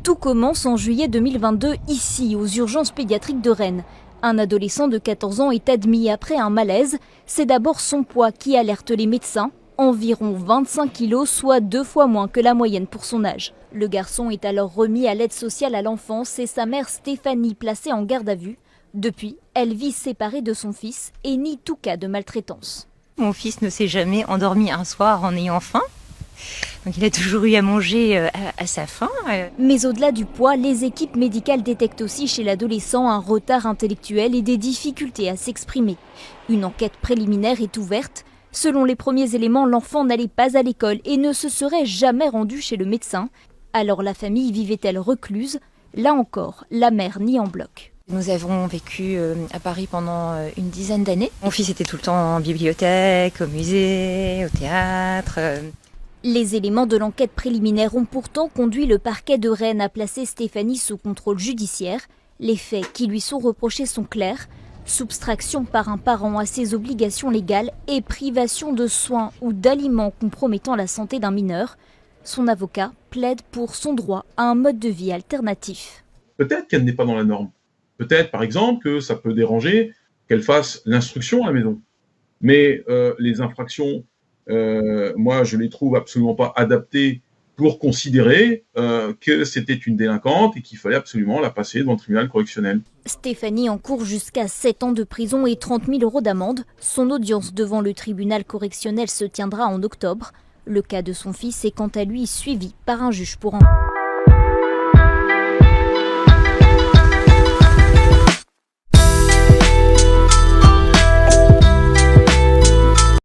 Tout commence en juillet 2022 ici, aux urgences pédiatriques de Rennes. Un adolescent de 14 ans est admis après un malaise. C'est d'abord son poids qui alerte les médecins. Environ 25 kilos, soit 2 fois moins que la moyenne pour son âge. Le garçon est alors remis à l'aide sociale à l'enfance et sa mère Stéphanie placée en garde à vue. Depuis, elle vit séparée de son fils et nie tout cas de maltraitance. Mon fils ne s'est jamais endormi un soir en ayant faim. Donc il a toujours eu à manger à sa faim. Mais au-delà du poids, les équipes médicales détectent aussi chez l'adolescent un retard intellectuel et des difficultés à s'exprimer. Une enquête préliminaire est ouverte. Selon les premiers éléments, l'enfant n'allait pas à l'école et ne se serait jamais rendu chez le médecin. Alors la famille vivait-elle recluse? Là encore, la mère nie en bloc. Nous avons vécu à Paris pendant une dizaine d'années. Mon fils était tout le temps en bibliothèque, au musée, au théâtre. Les éléments de l'enquête préliminaire ont pourtant conduit le parquet de Rennes à placer Stéphanie sous contrôle judiciaire. Les faits qui lui sont reprochés sont clairs. Soustraction par un parent à ses obligations légales et privation de soins ou d'aliments compromettant la santé d'un mineur. Son avocat plaide pour son droit à un mode de vie alternatif. Peut-être qu'elle n'est pas dans la norme. Peut-être, par exemple, que ça peut déranger qu'elle fasse l'instruction à la maison. Mais les infractions, moi, je les trouve absolument pas adaptées pour considérer que c'était une délinquante et qu'il fallait absolument la passer devant le tribunal correctionnel. Stéphanie encourt jusqu'à 7 ans de prison et 30 000 € d'amende. Son audience devant le tribunal correctionnel se tiendra en octobre. Le cas de son fils est quant à lui suivi par un juge pour enfants.